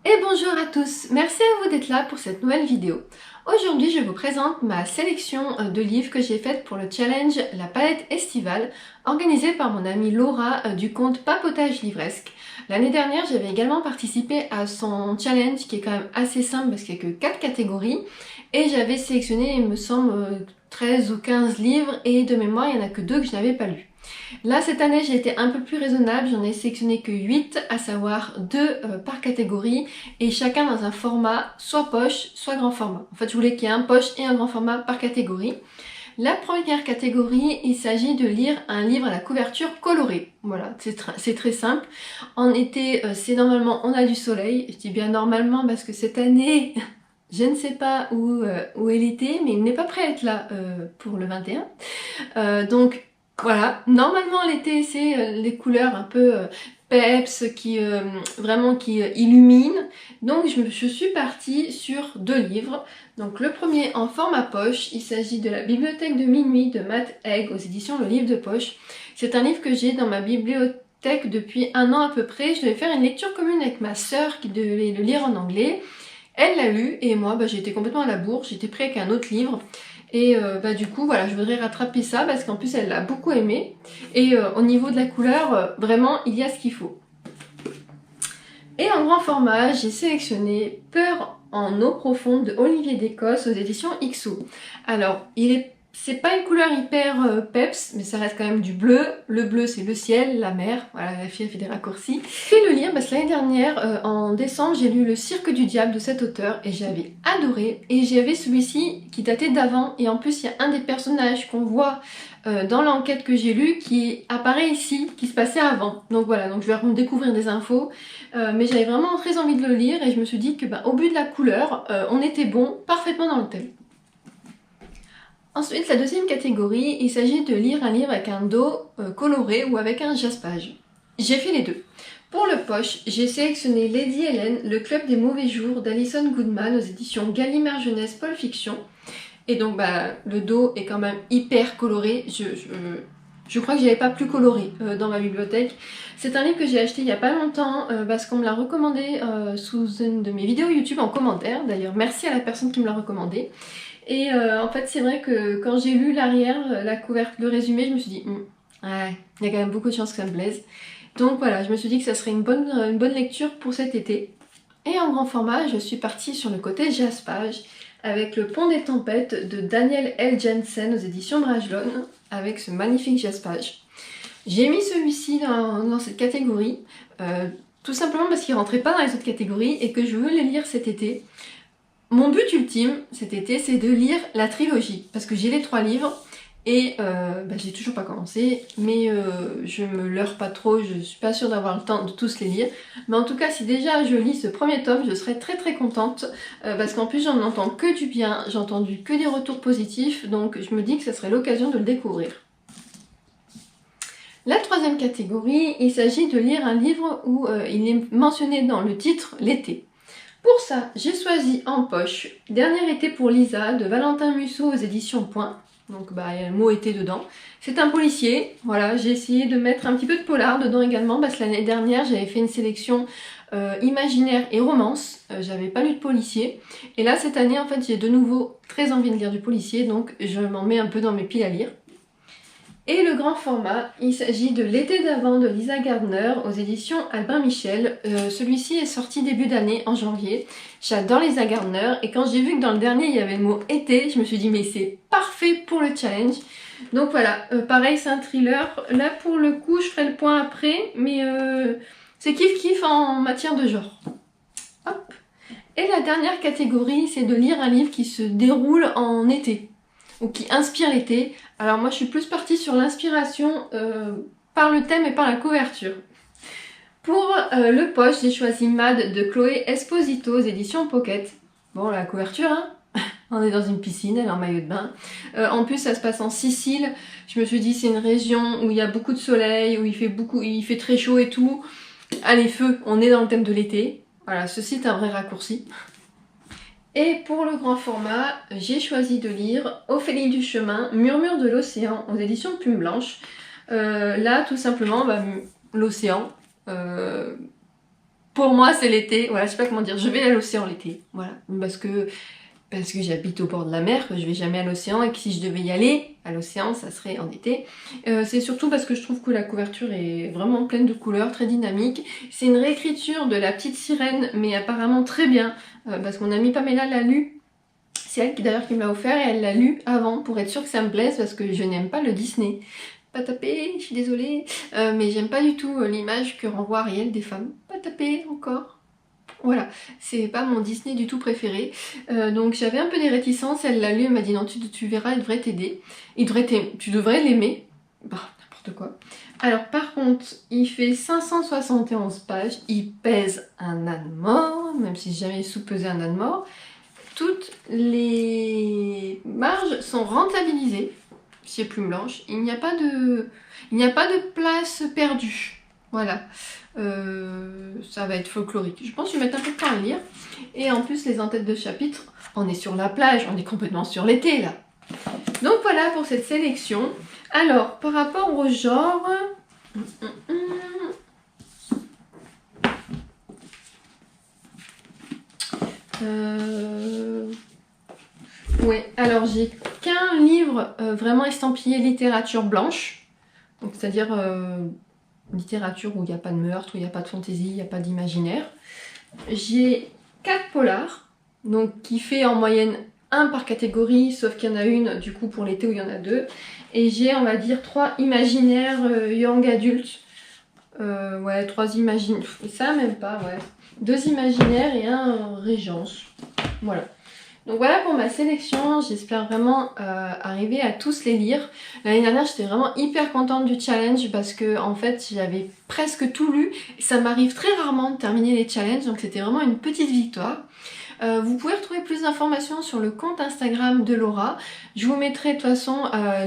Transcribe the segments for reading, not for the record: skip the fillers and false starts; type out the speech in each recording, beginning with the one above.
Et bonjour à tous, merci à vous d'être là pour cette nouvelle vidéo. Aujourd'hui je vous présente ma sélection de livres que j'ai faite pour le challenge La Palette Estivale organisé par mon amie Laura du compte Papotage Livresque. L'année dernière j'avais également participé à son challenge qui est quand même assez simple parce qu'il n'y a que 4 catégories et j'avais sélectionné il me semble 13 ou 15 livres et de mémoire il n'y en a que 2 que je n'avais pas lus. Là, cette année, j'ai été un peu plus raisonnable, j'en ai sélectionné que 8, à savoir 2 par catégorie, et chacun dans un format soit poche, soit grand format. En fait, je voulais qu'il y ait un poche et un grand format par catégorie. La première catégorie, il s'agit de lire un livre à la couverture colorée. Voilà, c'est très simple. En été, c'est normalement On a du soleil. Je dis bien normalement parce que cette année, je ne sais pas où est l'été, mais il n'est pas prêt à être là pour le 21. Donc, voilà, normalement l'été c'est les couleurs un peu peps qui vraiment qui illuminent. Donc je suis partie sur 2 livres. Donc le premier en format poche, il s'agit de La Bibliothèque de minuit de Matt Haig aux éditions Le Livre de Poche. C'est un livre que j'ai dans ma bibliothèque depuis 1 an à peu près. Je devais faire une lecture commune avec ma sœur qui devait le lire en anglais. Elle l'a lu et moi j'ai été complètement à la bourre, j'étais pris avec un autre livre. Et du coup voilà, je voudrais rattraper ça parce qu'en plus elle l'a beaucoup aimé. Et au niveau de la couleur, vraiment il y a ce qu'il faut. Et en grand format, j'ai sélectionné Peur en eau profonde de Olivier Descosses aux éditions XO. Alors, c'est pas une couleur hyper peps, mais ça reste quand même du bleu. Le bleu, c'est le ciel, la mer. Voilà, la fille a fait des raccourcis. Je vais le lire parce que l'année dernière, en décembre, j'ai lu Le Cirque du Diable de cet auteur et j'avais adoré. Et j'avais celui-ci qui datait d'avant. Et en plus, il y a un des personnages qu'on voit dans l'enquête que j'ai lue qui apparaît ici, qui se passait avant. Donc voilà, donc je vais découvrir des infos. Mais j'avais vraiment très envie de le lire et je me suis dit que au but de la couleur, on était bon, parfaitement dans le thème. Ensuite, la deuxième catégorie, il s'agit de lire un livre avec un dos coloré ou avec un jaspage. J'ai fait les deux. Pour le poche, j'ai sélectionné Lady Helen, Le Club des Mauvais Jours d'Alison Goodman aux éditions Gallimard Jeunesse Pôle Fiction. Et donc le dos est quand même hyper coloré. Je crois que j'avais pas plus coloré dans ma bibliothèque. C'est un livre que j'ai acheté il y a pas longtemps parce qu'on me l'a recommandé sous une de mes vidéos YouTube en commentaire. D'ailleurs, merci à la personne qui me l'a recommandé. Et en fait, c'est vrai que quand j'ai lu l'arrière, la couverture, le résumé, je me suis dit, ouais, il y a quand même beaucoup de chances que ça me plaise. Donc voilà, je me suis dit que ça serait une bonne lecture pour cet été. Et en grand format, je suis partie sur le côté jaspage avec Le Pont des Tempêtes de Daniel L. Jensen aux éditions Brajlon, avec ce magnifique jaspage. J'ai mis celui-ci dans cette catégorie, tout simplement parce qu'il rentrait pas dans les autres catégories et que je veux les lire cet été. Mon but ultime cet été, c'est de lire la trilogie, parce que j'ai les 3 livres, et j'ai toujours pas commencé, mais je me leurre pas trop, je suis pas sûre d'avoir le temps de tous les lire. Mais en tout cas, si déjà je lis ce premier tome, je serai très contente, parce qu'en plus j'en entends que du bien, j'ai entendu que des retours positifs, donc je me dis que ça serait l'occasion de le découvrir. La troisième catégorie, il s'agit de lire un livre où il est mentionné dans le titre l'été. Pour ça, j'ai choisi en poche Dernier été pour Lisa de Valentin Musso aux éditions Point. Donc il y a le mot été dedans. C'est un policier, voilà, j'ai essayé de mettre un petit peu de polar dedans également parce que l'année dernière j'avais fait une sélection imaginaire et romance, j'avais pas lu de policier. Et là cette année en fait j'ai de nouveau très envie de lire du policier, donc je m'en mets un peu dans mes piles à lire. Et le grand format, il s'agit de L'été d'avant de Lisa Gardner aux éditions Albin Michel. Celui-ci est sorti début d'année, en janvier. J'adore Lisa Gardner et quand j'ai vu que dans le dernier il y avait le mot été, je me suis dit mais c'est parfait pour le challenge. Donc voilà, pareil c'est un thriller. Là pour le coup je ferai le point après, mais c'est kiff en matière de genre. Hop. Et la dernière catégorie, c'est de lire un livre qui se déroule en été, ou qui inspire l'été. Alors moi je suis plus partie sur l'inspiration par le thème et par la couverture. Pour le poche, j'ai choisi Mad de Chloé Esposito aux éditions Pocket. Bon, la couverture, hein. On est dans une piscine, elle est en maillot de bain. En plus ça se passe en Sicile. Je me suis dit c'est une région où il y a beaucoup de soleil, où il fait très chaud et tout. Allez feu, on est dans le thème de l'été. Voilà, ceci est un vrai raccourci. Et pour le grand format, j'ai choisi de lire Ophélie du Chemin, Murmure de l'Océan aux éditions Plume Blanche. Là, tout simplement, l'océan. pour moi c'est l'été, voilà, je sais pas comment dire, je vais à l'océan l'été, voilà, parce que j'habite au bord de la mer, que je vais jamais à l'océan et que si je devais y aller à l'océan, ça serait en été. C'est surtout parce que je trouve que la couverture est vraiment pleine de couleurs, très dynamique. C'est une réécriture de La Petite Sirène, mais apparemment très bien, parce que mon amie Pamela l'a lu. C'est elle d'ailleurs qui me l'a offert et elle l'a lu avant pour être sûre que ça me plaise parce que je n'aime pas le Disney. Pas taper, je suis désolée, mais j'aime pas du tout l'image que renvoie Ariel des femmes. Pas taper encore. Voilà, c'est pas mon Disney du tout préféré. Donc j'avais un peu des réticences, elle l'a lu, elle m'a dit non, tu verras, il devrait t'aider. Tu devrais l'aimer. Bah, n'importe quoi. Alors par contre, il fait 571 pages, il pèse un âne mort, même si j'ai jamais sous-pesé un âne mort. Toutes les marges sont rentabilisées, chez Plume Blanche. Il n'y a pas de place perdue. Voilà. Ça va être folklorique. Je pense que je vais mettre un peu de temps à lire. Et en plus, les en-têtes de chapitre, on est sur la plage, on est complètement sur l'été là. Donc voilà pour cette sélection. Alors, par rapport au genre... Ouais, alors j'ai qu'un livre vraiment estampillé littérature blanche. Donc c'est-à-dire... littérature où il n'y a pas de meurtre, où il n'y a pas de fantaisie, il n'y a pas d'imaginaire. J'ai 4 polars, donc qui fait en moyenne 1 par catégorie, sauf qu'il y en a une du coup pour l'été où il y en a 2. Et j'ai, on va dire, 3 imaginaires young adultes. Ouais, 3 imaginaires, ça même pas, ouais. 2 imaginaires et 1 régence. Voilà. Donc voilà pour ma sélection, j'espère vraiment arriver à tous les lire. L'année dernière j'étais vraiment hyper contente du challenge parce que en fait j'avais presque tout lu. Ça m'arrive très rarement de terminer les challenges, donc c'était vraiment une petite victoire. Vous pouvez retrouver plus d'informations sur le compte Instagram de Laura. Je vous mettrai de toute façon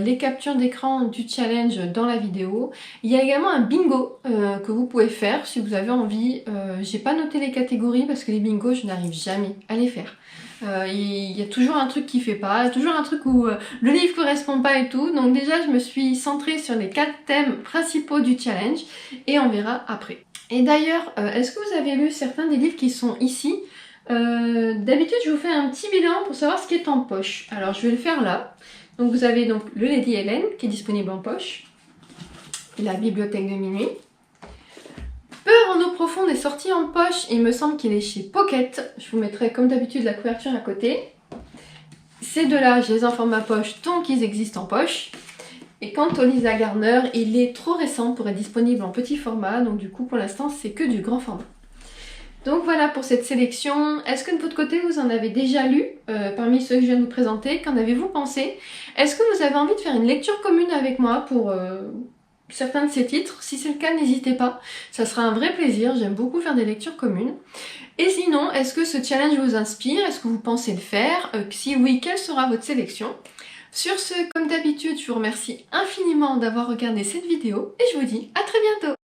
les captures d'écran du challenge dans la vidéo. Il y a également un bingo que vous pouvez faire si vous avez envie. J'ai pas noté les catégories parce que les bingos je n'arrive jamais à les faire. Il y a toujours un truc qui fait pas, toujours un truc où le livre correspond pas et tout. Donc déjà je me suis centrée sur les 4 thèmes principaux du challenge et on verra après. Et d'ailleurs, est-ce que vous avez lu certains des livres qui sont ici? D'habitude je vous fais un petit bilan pour savoir ce qui est en poche. Alors je vais le faire là. Donc vous avez donc le Lady Helen qui est disponible en poche, la bibliothèque de minuit. Peur en eau profonde est sorti en poche, il me semble qu'il est chez Pocket. Je vous mettrai comme d'habitude la couverture à côté. Ces deux-là, je les ai en format poche, donc ils existent en poche. Et quant au Lisa Garner, il est trop récent pour être disponible en petit format, donc du coup pour l'instant c'est que du grand format. Donc voilà pour cette sélection. Est-ce que de votre côté vous en avez déjà lu parmi ceux que je viens de vous présenter? Qu'en avez-vous pensé? Est-ce que vous avez envie de faire une lecture commune avec moi pour certains de ces titres? Si c'est le cas, n'hésitez pas. Ça sera un vrai plaisir. J'aime beaucoup faire des lectures communes. Et sinon, est-ce que ce challenge vous inspire? Est-ce que vous pensez le faire? Si oui, quelle sera votre sélection? Sur ce, comme d'habitude, je vous remercie infiniment d'avoir regardé cette vidéo et je vous dis à très bientôt.